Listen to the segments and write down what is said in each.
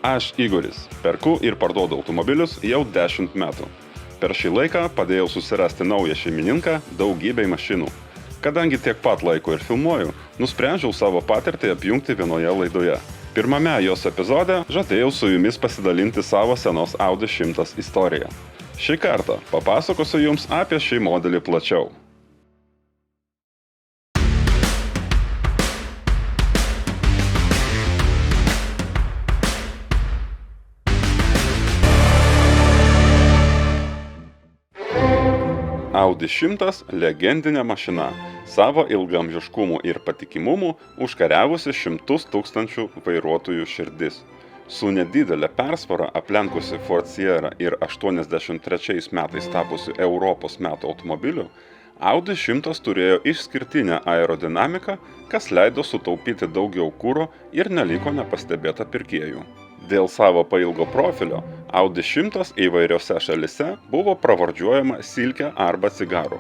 Aš Igoris, perku ir parduodu automobilius jau 10 metų. Per šį laiką padėjau susirasti naują šeimininką daugybei mašinų. Kadangi tiek pat laiko ir filmuoju, nusprendžiau savo patirtį apjungti vienoje laidoje. Pirmame jos epizode žadėjau su jumis pasidalinti savo senos Audi 100 istoriją. Šį kartą papasakosiu jums apie šį modelį plačiau. Audi 100 – legendinė mašina, savo ilgaamžiškumu ir patikimumu užkariavusi 100 000 vairuotojų širdis. Su nedidelė persvara aplenkusi Ford Sierra ir 83 metais tapusi Europos metų automobiliu, Audi 100 turėjo išskirtinę aerodinamiką, kas leido sutaupyti daugiau kuro ir neliko nepastebėta pirkėjų. Dėl savo pailgo profilio, Audi 100 įvairiose šalyse buvo pravardžiuojama silke arba cigaru.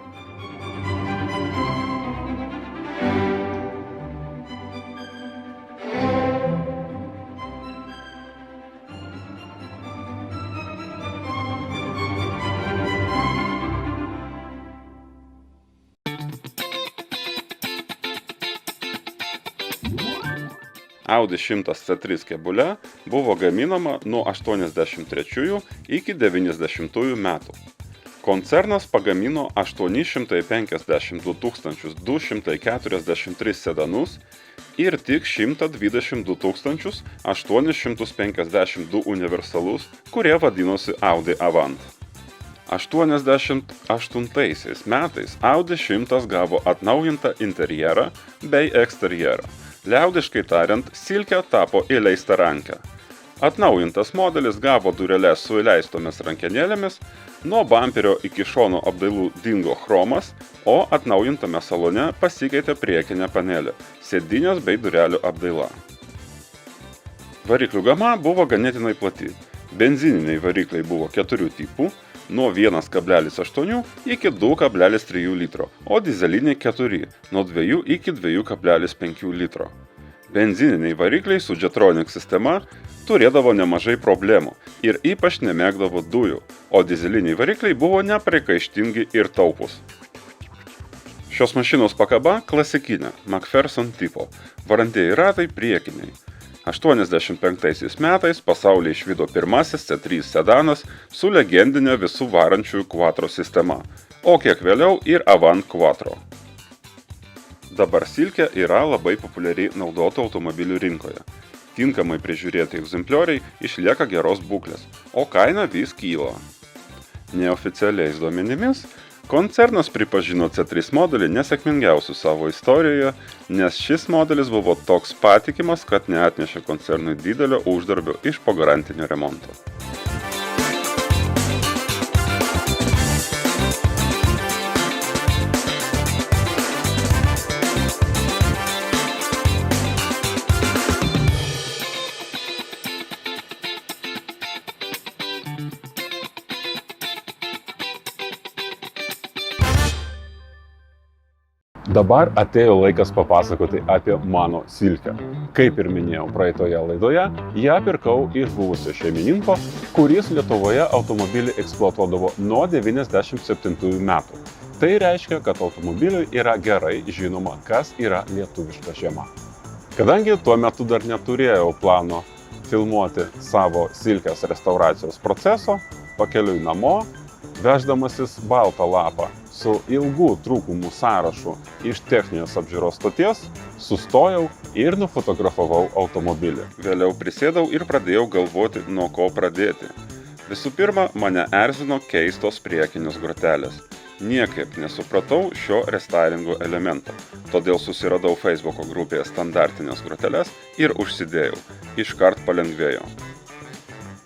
Audi 100 C3 kėbule buvo gaminama nuo 83 iki 90 metų. Koncernas pagamino 852 243 sedanus ir tik 122 852 universalus, kurie vadinosi Audi Avant. 88 metais Audi 100 gavo atnaujintą interjerą bei eksterjerą. Liaudiškai tariant, silkė tapo įleista ranka. Atnaujintas modelis gavo dureles su įleistomis rankenėlėmis, nuo bamperio iki šono apdailų dingo chromas, o atnaujintame salone pasikeitė priekinė panelė, sėdynės bei durelių apdaila. Variklių gama buvo ganėtinai plati. Benzininiai varikliai buvo 4 tipų, nuo 1,8 iki 2,3 litro, o dizeliniai 4, nuo 2 iki 2,5 litro. Benzininiai varikliai su Jetronic sistema turėdavo nemažai problemų ir ypač nemėgdavo dujų, o dizeliniai varikliai buvo nepriekaištingi ir taupūs. Šios mašinos pakaba klasikinė, McPherson tipo, varantieji ratai priekiniai. 85 metais pasaulyje išvydo pirmasis C3 sedanas su legendinė visų varančiųjų Quattro sistema, o kiek vėliau ir Avant Quattro. Dabar silkė yra labai populiari naudotų automobilių rinkoje. Tinkamai prižiūrėti egzemplioriai išlieka geros būklės, o kaina vis kyla. Neoficialiais duomenimis, koncernas pripažino C3 modelį nesėkmingiausiu savo istorijoje, nes šis modelis buvo toks patikimas, kad neatnešė koncernui didelio uždarbio iš pagarantinio remonto. Dabar atėjo laikas papasakoti apie mano silkę. Kaip ir minėjau praeitoje laidoje, ją pirkau iš buvusio šeimininko, kuris Lietuvoje automobilį eksploatuodavo nuo 97 metų. Tai reiškia, kad automobiliui yra gerai žinoma, kas yra lietuviška žiema. Kadangi tuo metu dar neturėjau plano filmuoti savo silkės restauracijos proceso, pakeliui namo, veždamasis baltą lapą su ilgų trūkumų sąrašu iš techninės apžiūros stoties, sustojau ir nufotografavau automobilį. Vėliau prisėdau ir pradėjau galvoti, nuo ko pradėti. Visų pirma, mane erzino keistos priekinės grotelės. Niekaip nesupratau šio restylingo elemento, todėl susiradau Facebooko grupėje standartinės groteles ir užsidėjau. Iškart palengvėjo.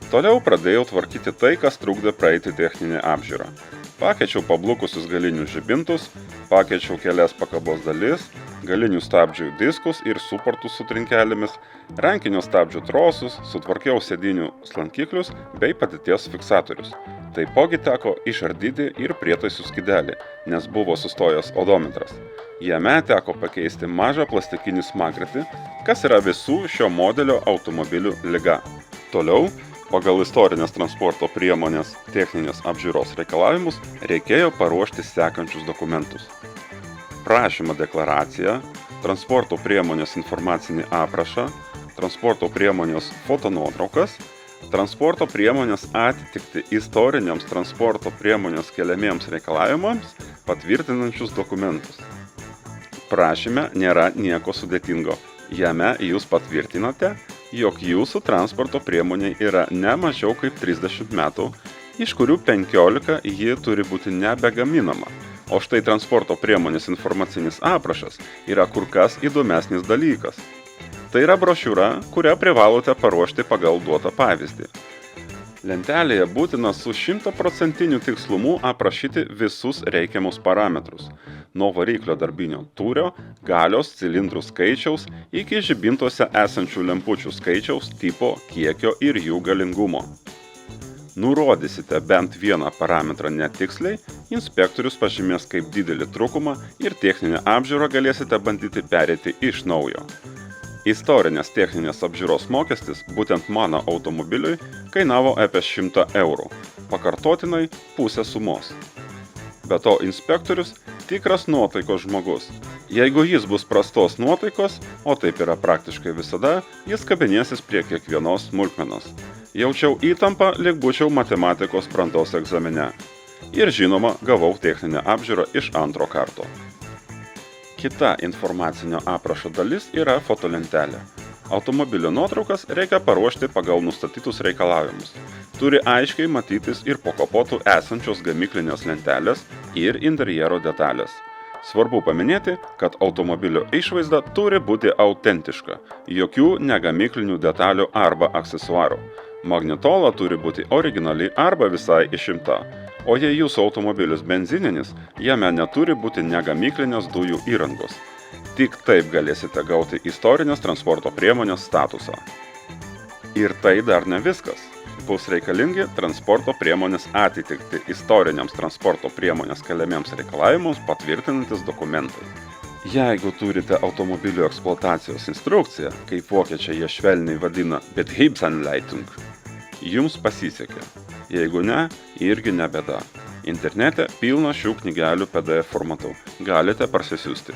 Toliau pradėjau tvarkyti tai, kas trukdė praeiti techninę apžiūrą. Pakeičiau pablukusius galinius žibintus, pakeičiau kelias pakabos dalis, galinių stabdžių diskus ir suportus su trinkelėmis, rankinio stabdžių trosus, sutvarkiau sėdinių slankiklius bei padėties fiksatorius. Taipogi teko išardyti ir prietaisų skydelį, nes buvo sustojęs odometras. Jame teko pakeisti mažą plastikinį smagratį, kas yra visų šio modelio automobilių liga. Toliau, pagal istorinės transporto priemonės techninės apžiūros reikalavimus reikėjo paruošti sekančius dokumentus. Prašymo deklaraciją, transporto priemonės informacinį aprašą, transporto priemonės fotonuotraukas, transporto priemonės atitikti istoriniams transporto priemonės keliamiems reikalavimams patvirtinančius dokumentus. Prašyme nėra nieko sudėtingo. Jame jūs patvirtinate, jog jūsų transporto priemonė yra ne mažiau kaip 30 metų, iš kurių 15 ji turi būti nebegaminama. O štai transporto priemonės informacinis aprašas yra kur kas įdomesnis dalykas. Tai yra brošiūra, kurią privalote paruošti pagal duotą pavyzdį. Lentelėje būtina su 100% tikslumu aprašyti visus reikiamus parametrus. Nuo variklio darbinio tūrio, galios, cilindrų skaičiaus iki žibintuose esančių lempučių skaičiaus, tipo, kiekio ir jų galingumo. Nurodysite bent vieną parametrą netiksliai, inspektorius pažymės kaip didelį trūkumą ir techninę apžiūrą galėsite bandyti pereiti iš naujo. Istorinės techninės apžiūros mokestis būtent mano automobiliui kainavo apie 100 eurų, pakartotinai pusę sumos. Be to inspektorius tikras nuotaikos žmogus. Jeigu jis bus prastos nuotaikos, o taip yra praktiškai visada, jis kabinėsis prie kiekvienos smulkmenos. Jaučiau įtampą, lyg būčiau matematikos brandos egzamine. Ir žinoma, gavau techninę apžiūrą iš antro karto. Kita informacinio aprašo dalis yra fotolentelė. Automobilio nuotraukas reikia paruošti pagal nustatytus reikalavimus. Turi aiškiai matytis ir po kapotu esančios gamyklinės lentelės ir interjero detalės. Svarbu paminėti, kad automobilio išvaizda turi būti autentiška, jokių negamyklinių detalių arba aksesuarų. Magnetola turi būti originali arba visai išimta. O jei jūsų automobilis benzininis, jame neturi būti negamyklinės dujų įrangos. Tik taip galėsite gauti istorinės transporto priemonės statusą. Ir tai dar ne viskas. Bus reikalingi transporto priemonės atitikti istoriniams transporto priemonės keliamiems reikalavimams patvirtinantis dokumentai. Jeigu turite automobilio eksploatacijos instrukciją, kaip vokiečiai ją švelniai vadina Betriebsanleitung, jums pasisekė. Jeigu ne, irgi ne bėda. Internete pilna šių knygelių PDF formatu. Galite parsisiųsti.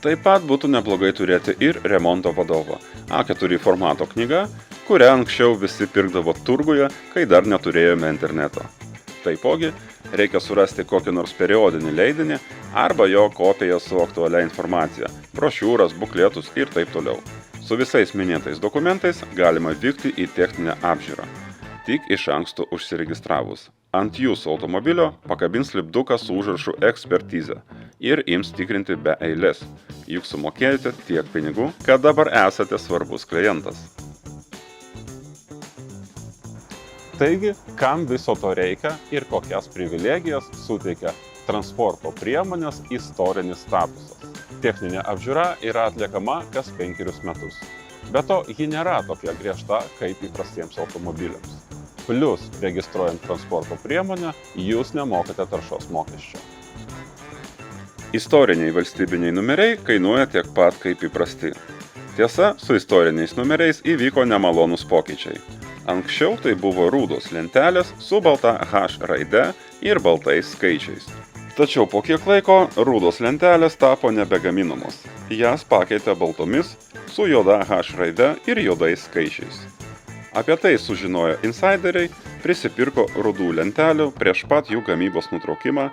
Taip pat būtų neblogai turėti ir remonto vadovą. A4 formato knyga, kurią anksčiau visi pirkdavo turguje, kai dar neturėjome interneto. Taipogi, reikia surasti kokį nors periodinį leidinį arba jo kopiją su aktualia informacija, brošiūras, bukletus ir taip toliau. Su visais minėtais dokumentais galima vykti į techninę apžiūrą. Tik iš anksto užsiregistravus. Ant jūsų automobilio pakabins lipduką su užrašu ekspertizė ir ims tikrinti be eilės. Juk sumokėjote tiek pinigų, kad dabar esate svarbus klientas. Taigi, kam viso to reikia ir kokias privilegijas suteikia transporto priemonės istorinis statusas? Techninė apžiūra yra atliekama kas 5 metus. Be to, ji nėra tokia griežta kaip įprastiems automobiliams. Plius, registruojant transporto priemonę, jūs nemokate taršos mokesčio. Istoriniai valstybiniai numeriai kainuoja tiek pat kaip įprasti. Tiesa, su istoriniais numeriais įvyko nemalonūs pokyčiai. Anksčiau tai buvo rudos lentelės su balta H raide ir baltais skaičiais. Tačiau po kiek laiko rudos lentelės tapo nebegaminamos. Jas pakeitė baltomis su juoda H raide ir juodais skaičiais. Apie tai sužinojo insideriai, prisipirko rudų lentelių prieš pat jų gamybos nutraukimą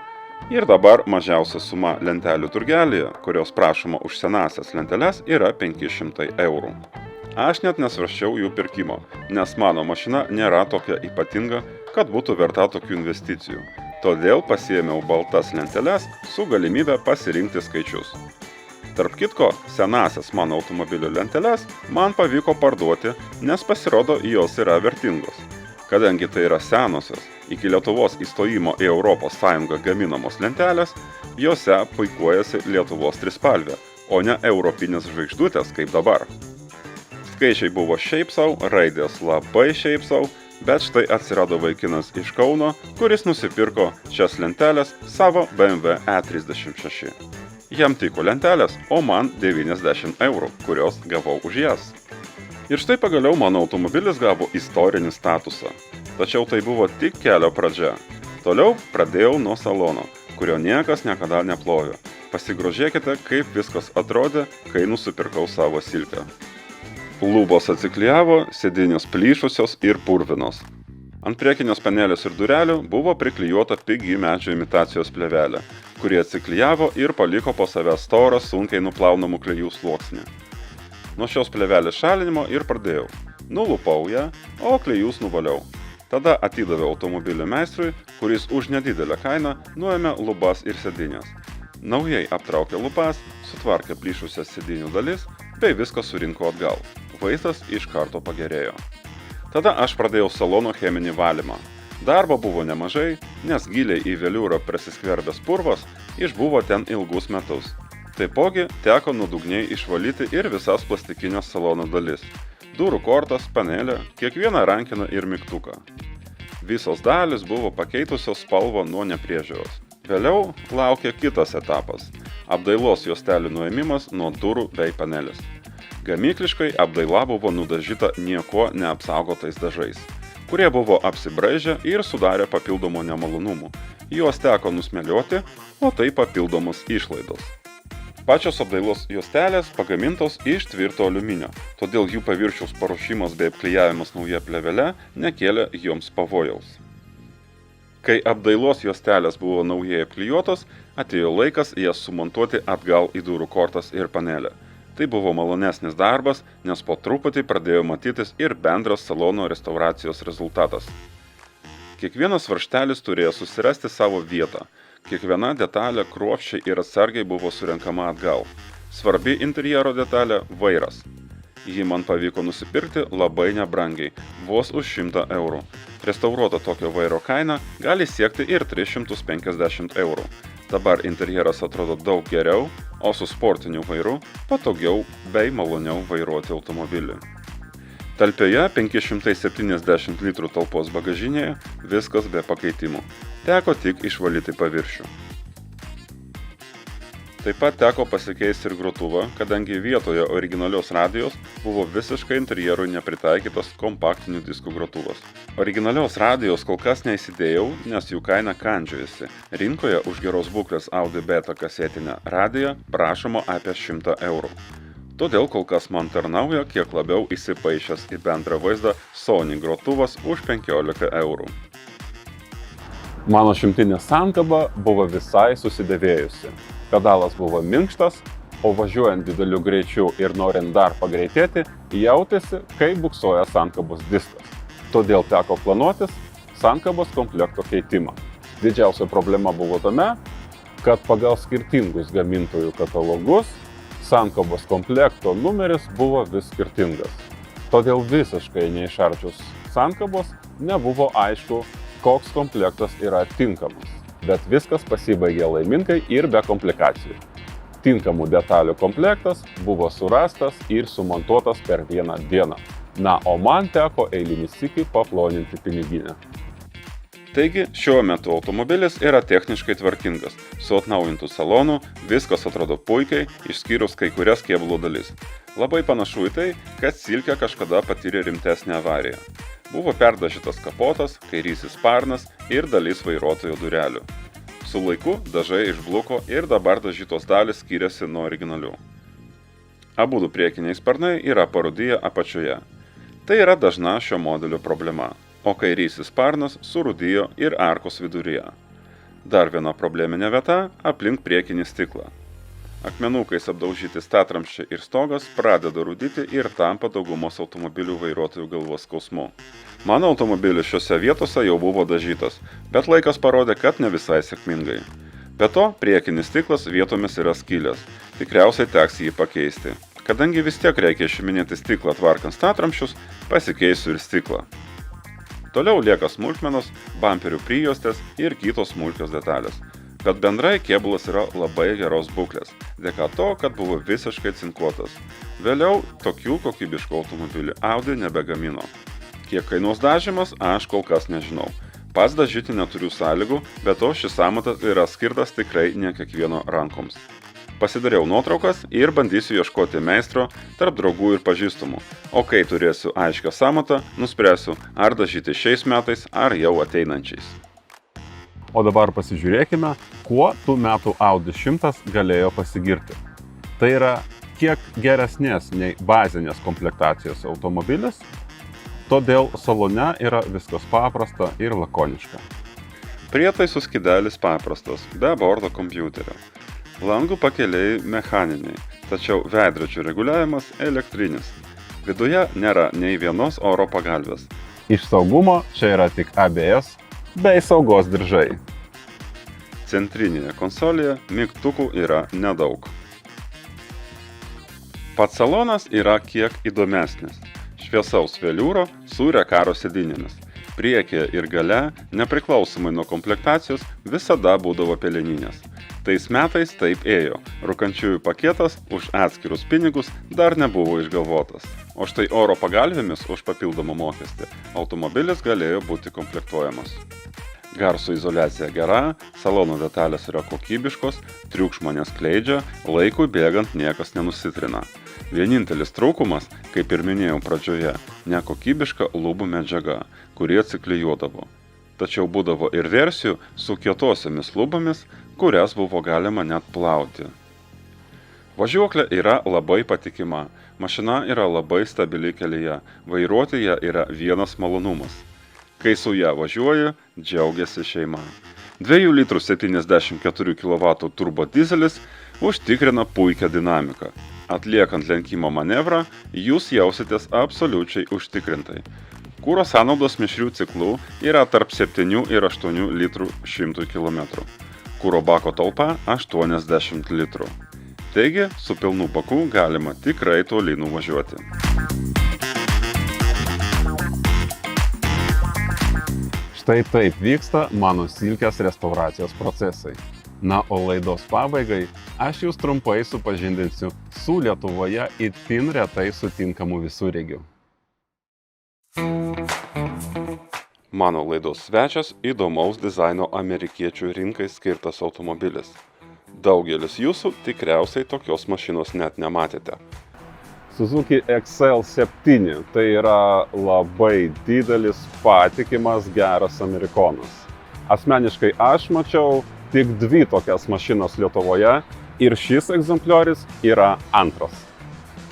ir dabar mažiausia suma lentelių turgelėje, kurios prašoma už senasias lenteles, yra 500 eurų. Aš net nesvarsčiau jų pirkimo, nes mano mašina nėra tokia ypatinga, kad būtų verta tokių investicijų. Todėl pasiėmiau baltas lenteles su galimybė pasirinkti skaičius. Tarp kitko, senasias mano automobilio lenteles man pavyko parduoti, nes pasirodo jos yra vertingos. Kadangi tai yra senosios, iki Lietuvos įstojimo į Europos Sąjungą gaminamos lentelės, jose puikuojasi Lietuvos trispalvė, o ne europinės žvaigždutės kaip dabar. Skaičiai buvo šiaip sau, raidės labai šiaip sau, bet štai atsirado vaikinas iš Kauno, kuris nusipirko šias lentelės savo BMW E36. Jam tiko lentelės, o man 90 eurų, kurios gavau už jas. Ir štai pagaliau mano automobilis gavo istorinį statusą. Tačiau tai buvo tik kelio pradžia. Toliau pradėjau nuo salono, kurio niekas niekada neplovė. Pasigrožėkite, kaip viskas atrodė, kai nusipirkau savo silkę. Lubos atsiklijavo, sėdynės plyšusios ir purvinos. Ant priekinės panelės ir durelių buvo priklijuota pigi medžio imitacijos plėvelė, kuri atsiklijavo ir paliko po savęs storą sunkiai nuplaunamų klijų sluoksnį. Nuo šios plėvelės šalinimo ir pradėjau. Nulupau ją, o klijus nuvaliau. Tada atidaviau automobilio meistrui, kuris už nedidelę kainą nuėmė lubas ir sėdynės. Naujai aptraukė lubas, sutvarkė plyšusias sėdynių dalis, bei viską surinko atgal. Vaizdas iš karto pagerėjo. Tada aš pradėjau salono cheminį valymą. Darbo buvo nemažai, nes giliai į veliūrą prasiskverbęs purvas išbuvo ten ilgus metus. Taipogi teko nuodugniai išvalyti ir visas plastikinės salono dalis. Durų kortas, panelę, kiekvieną rankeną ir mygtuką. Visos dalys buvo pakeitusios spalvą nuo nepriežiūros. Vėliau laukė kitas etapas – apdailos juostelių nuėmimas nuo durų bei panelės. Gamykliškai apdaila buvo nudažyta niekuo neapsaugotais dažais, kurie buvo apsibraižę ir sudarė papildomų nemalonumų. Juos teko nusmėlioti, o tai papildomos išlaidos. Pačios apdailos juostelės pagamintos iš tvirto aliuminio, todėl jų paviršiaus paruošimas bei apklijavimas nauja plėvele nekėlė joms pavojaus. Kai apdailos juostelės buvo naujai apklijuotos, atėjo laikas jas sumontuoti atgal į durų kortas ir panelę. Tai buvo malonesnis darbas, nes po truputį pradėjo matytis ir bendras salono restauracijos rezultatas. Kiekvienas varžtelis turėjo susirasti savo vietą. Kiekviena detalė kruopščiai ir atsargiai buvo surenkama atgal. Svarbi interjero detalė – vairas. Jį man pavyko nusipirkti labai nebrangiai, vos už 100 eurų. Restauruota tokio vairo kaina gali siekti ir 350 eurų. Dabar interjeras atrodo daug geriau, o su sportiniu vairu patogiau bei maloniau vairuoti automobilį. Talpioje 570 litrų talpos bagažinėje viskas be pakeitimų. Teko tik išvalyti paviršių. Taip pat teko pasikeisti ir grotuvą, kadangi vietoje originalios radijos buvo visiškai interjerui nepritaikytas kompaktinių diskų grotuvas. Originalios radijos kol kas neįsidėjau, nes jų kaina kandžiojasi. Rinkoje už geros būklės Audi Beta kasetinę radiją prašoma apie 100 eurų. Todėl kol kas man tarnauja kiek labiau įsipaišęs į bendrą vaizdą Sony grotuvas už 15 eurų. Mano šimtinė sankaba buvo visai susidėvėjusi. Pedalas buvo minkštas, o važiuojant dideliu greičiu ir norint dar pagreitėti, jautėsi, kai buksuoja sankabos diskas. Todėl teko planuotis sankabos komplekto keitimą. Didžiausia problema buvo tame, kad pagal skirtingus gamintojų katalogus sankabos komplekto numeris buvo vis skirtingas. Todėl visiškai neišardžius sankabos nebuvo aišku, koks komplektas yra tinkamas. Bet viskas pasibaigė laimingai ir be komplikacijų. Tinkamų detalių komplektas buvo surastas ir sumontuotas per vieną dieną. Na, o man teko eilinį sykį paploninti piniginę. Taigi, šiuo metu automobilis yra techniškai tvarkingas. Su atnaujintu salonu viskas atrodo puikiai, išskyrus kai kurias kėbulo dalis. Labai panašu į tai, kad silkė kažkada patyrė rimtesnę avariją. Buvo perdažytas kapotas, kairysis sparnas ir dalis vairuotojo durelių. Su laiku dažai išbluko ir dabar dažytos dalys skiriasi nuo originalių. Abudu priekiniai sparnai yra parūdiję apačioje. Tai yra dažna šio modelio problema, o kairysis sparnas surūdijo ir arkos viduryje. Dar viena probleminė vieta – aplink priekinį stiklą. Akmenukais apdaužyti statramsčiai ir stogas pradeda rūdyti ir tampa daugumos automobilių vairuotojų galvos skausmu. Mano automobilis šiose vietose jau buvo dažytas, bet laikas parodė, kad ne visai sėkmingai. Be to, priekinis stiklas vietomis yra skylęs, tikriausiai teks jį pakeisti. Kadangi vis tiek reikia išiminėti stiklą tvarkant statramsčius, pasikeisiu ir stiklą. Toliau lieka smulkmenos, bamperių prijuostės ir kitos smulkios detalės. Bet bendrai kėbulas yra labai geros būklės, dėka to, kad buvo visiškai cinkuotas. Vėliau tokių kokybiškų automobilių Audi nebegamino. Kiek kainuos dažymas, aš kol kas nežinau. Pats dažyti neturiu sąlygų, bet to šis amatas yra skirtas tikrai ne kiekvieno rankoms. Pasidariau nuotraukas ir bandysiu ieškoti meistro tarp draugų ir pažįstamų, o kai turėsiu aiškią sąmatą, nuspręsiu, ar dažyti šiais metais, ar jau ateinančiais. O dabar pasižiūrėkime, kuo tų metų Audi 100 galėjo pasigirti. Tai yra kiek geresnės nei bazinės komplektacijos automobilis, todėl salone yra viskas paprasta ir lakoniška. Prietaisų skydelis paprastas, be bordo kompiuterio. Langų pakėlėjai mechaniniai, tačiau veidrodžių reguliavimas elektrinis. Viduje nėra nei vienos oro pagalvės. Iš saugumo čia yra tik ABS bei saugos diržai. Centrinėje konsolėje mygtukų yra nedaug. Pats salonas yra kiek įdomesnis. Šviesaus veliūro su rekaro sėdynėmis. Priekyje ir gale, nepriklausomai nuo komplektacijos, visada būdavo peleninės. Tais metais taip ėjo. Rūkančiųjų paketas už atskirus pinigus dar nebuvo išgalvotas. O štai oro pagalvėmis už papildomą mokestį automobilis galėjo būti komplektuojamas. Garso izoliacija gera, salono detalės yra kokybiškos, triukšmo neskleidžia, laikui bėgant niekas nenusitrina. Vienintelis trūkumas, kaip ir minėjau pradžioje, nekokybiška lubų medžiaga, kuri atsiklijuodavo. Tačiau būdavo ir versijų su kietosiomis lubomis, kurias buvo galima net plauti. Važiuoklė yra labai patikima, mašina yra labai stabili kelyje, vairuoti ją yra vienas malonumas. Kai su ją važiuoji, džiaugiasi šeima. 2 litrų 74 kW turbo dizelis užtikrina puikią dinamiką. Atliekant lenkimo manevrą, jūs jausitės absoliučiai užtikrintai. Kuro sąnaudos mišrių ciklų yra tarp 7 ir 8 litrų 100 km. Kuro bako talpa 80 litrų. Taigi, su pilnu baku galima tikrai toli nuvažiuoti. Štai taip vyksta mano silkės restauracijos procesai. Na, o laidos pabaigai aš jūs trumpai supažindinsiu su Lietuvoje itin retai sutinkamu visureigiu. Mano laidos svečias įdomaus dizaino amerikiečių rinkai skirtas automobilis. Daugelis jūsų tikriausiai tokios mašinos net nematėte. Suzuki XL7 tai yra labai didelis, patikimas, geras amerikonas. Asmeniškai aš mačiau tik 2 tokias mašinas Lietuvoje ir šis egzempliorius yra antras.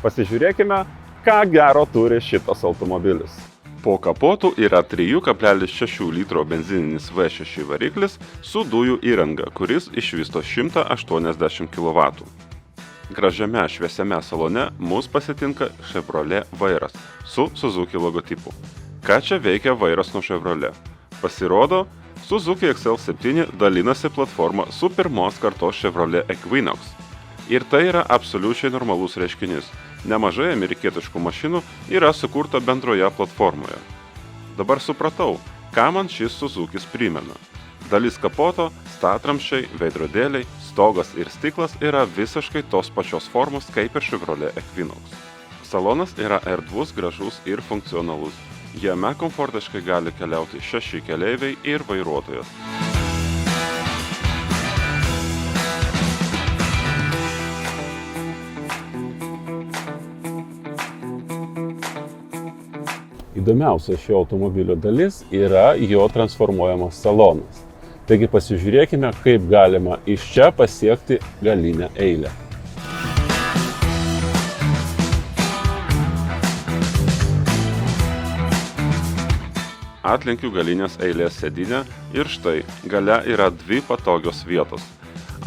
Pasižiūrėkime, ką gero turi šitas automobilis. Po kapotu yra 3,6 litro benzininis V6 variklis su dujų įranga, kuris išvysto 180 kW. Gražiame šviesiame salone mus pasitinka Chevrolet vairas su Suzuki logotipu. Ką čia veikia vairas nuo Chevrolet? Pasirodo, Suzuki XL7 dalinasi platformą su pirmos kartos Chevrolet Equinox. Ir tai yra absoliučiai normalus reiškinys. Nemažai amerikietiškų mašinų yra sukurta bendroje platformoje. Dabar supratau, ką man šis Suzukis primena. Dalis kapoto, statramsčiai, veidrodėliai, stogas ir stiklas yra visiškai tos pačios formos kaip ir Chevrolet Equinox. Salonas yra erdvus, gražus ir funkcionalus. Jame komfortiškai gali keliauti 6 keleiviai ir vairuotojas. Įdomiausia šio automobilio dalis yra jo transformuojamas salonas. Taigi pasižiūrėkime, kaip galima iš čia pasiekti galinę eilę. Atlenkiu galinės eilės sėdynę ir štai, gale yra 2 patogios vietos.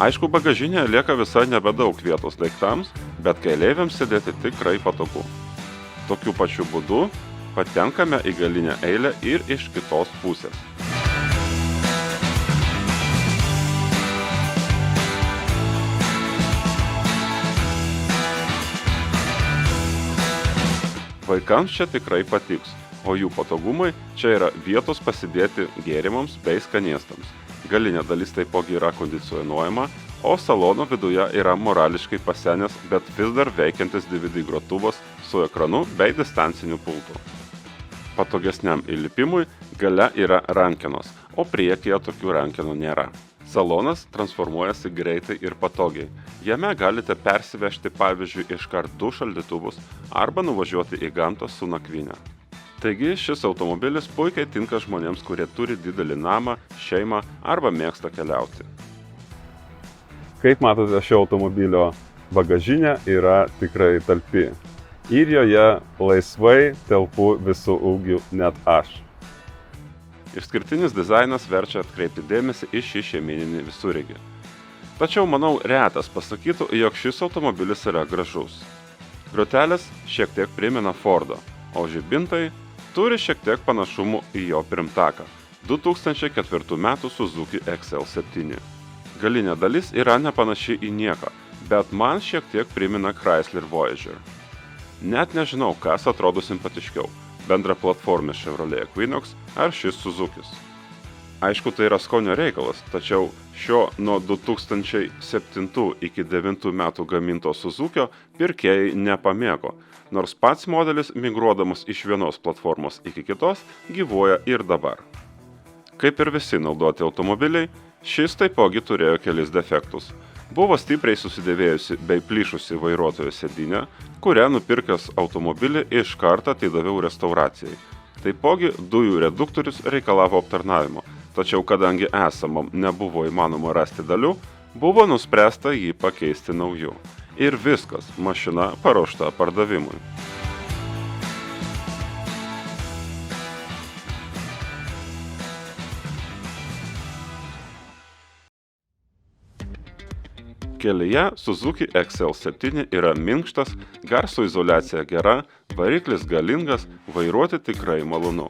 Aišku, bagažinėje lieka visai nebedaug vietos daiktams, bet keleiviams sėdėti tikrai patogu. Tokiu pačiu būdu patenkame į galinę eilę ir iš kitos pusės. Vaikams čia tikrai patiks, o jų patogumai čia yra vietos pasidėti gėrimams bei skanėstams. Galinė dalis taipogi yra kondicionuojama, o salono viduje yra morališkai pasenęs, bet vis dar veikiantis DVD grotuvas su ekranu bei distanciniu pultu. Patogesniam įlipimui gale yra rankenos, o priekyje tokių rankenų nėra. Salonas transformuojasi greitai ir patogiai. Jame galite persivežti pavyzdžiui iškart 2 šaldytuvus arba nuvažiuoti į gamtą su nakvyne. Taigi šis automobilis puikiai tinka žmonėms, kurie turi didelį namą, šeimą arba mėgsta keliauti. Kaip matote, šio automobilio bagažinė yra tikrai talpi. Ir joje laisvai telpu visų ūgių net aš. Išskirtinis dizainas verčia atkreipti dėmesį į šį šeimyninį visureigį. Tačiau, manau, retas pasakytų, jog šis automobilis yra gražus. Grotelės šiek tiek primena Fordą, o žibintai turi šiek tiek panašumų į jo pirmtaką 2004 m Suzuki XL7. Galinė dalis yra nepanaši į nieką, bet man šiek tiek primena Chrysler Voyager. Net nežinau, kas atrodo simpatiškiau – bendraplatformis Chevrolet Equinox ar šis Suzukis. Aišku, tai yra skonio reikalas, tačiau šio nuo 2007 iki 2009 metų gaminto Suzukio pirkėjai nepamėgo, nors pats modelis, migruodamas iš vienos platformos iki kitos, gyvuoja ir dabar. Kaip ir visi naudoti automobiliai, šis taipogi turėjo kelis defektus. Buvo stipriai susidėvėjusi bei plyšusi vairuotojo sėdynė, kurią nupirkęs automobilį iš karto atidaviau restauracijai. Taipogi dujų reduktorius reikalavo aptarnavimo, tačiau kadangi esamam nebuvo įmanoma rasti dalių, buvo nuspręsta jį pakeisti nauju. Ir viskas, mašina paruošta pardavimui. Kelyje Suzuki XL7 yra minkštas, garso izoliacija gera, variklis galingas, vairuoti tikrai malonu.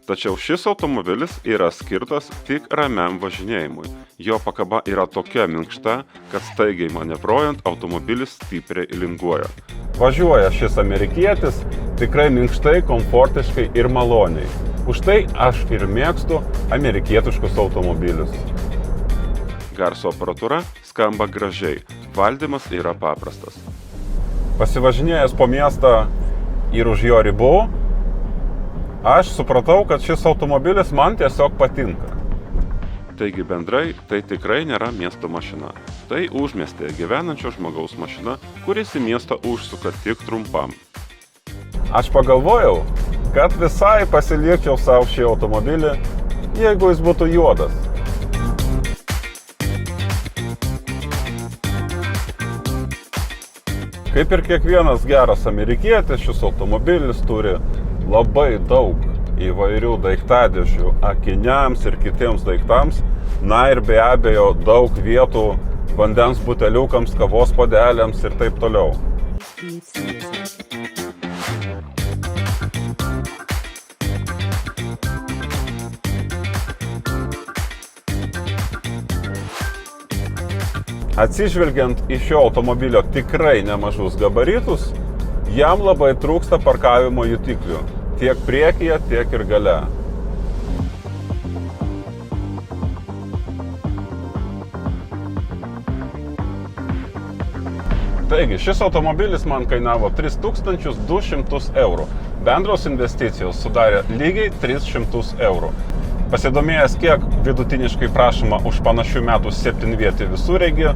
Tačiau šis automobilis yra skirtas tik ramiam važinėjimui. Jo pakaba yra tokia minkšta, kad staigiai manevruojant automobilis stipriai linguoja. Važiuoja šis amerikietis tikrai minkštai, komfortiškai ir maloniai. Už tai aš ir mėgstu amerikietiškus automobilius. Garso aparatūra skamba gražiai, valdymas yra paprastas. Pasivažinėjęs po miestą ir už jo ribų, aš supratau, kad šis automobilis man tiesiog patinka. Taigi bendrai, tai tikrai nėra miesto mašina. Tai užmiestyje gyvenančio žmogaus mašina, kuris į miestą užsuka tik trumpam. Aš pagalvojau, kad visai pasilikčiau savo šį automobilį, jeigu jis būtų juodas. Kaip ir kiekvienas geras amerikietis, šis automobilis turi labai daug įvairių daiktadėžių akiniams ir kitiems daiktams. Na ir be abejo daug vietų vandens buteliukams, kavos puodeliams ir taip toliau. Atsižvelgiant į šio automobilio tikrai nemažus gabaritus, jam labai trūksta parkavimo jutiklių, tiek priekyje, tiek ir gale. Taigi, šis automobilis man kainavo 3200 eurų. Bendros investicijos sudarė lygiai 300 eurų. Pasidomėjęs, kiek vidutiniškai prašoma už panašių metų 7-vietį visureigį,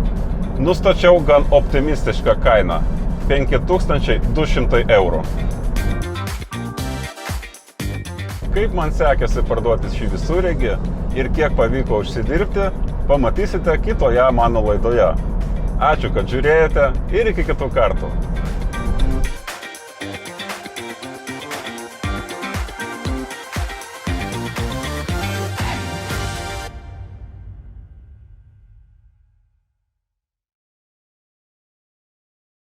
nustačiau gan optimistišką kainą – 5200 eurų. Kaip man sekėsi parduoti šį visureigį ir kiek pavyko užsidirbti, pamatysite kitoje mano laidoje. Ačiū, kad žiūrėjote ir iki kitų kartų.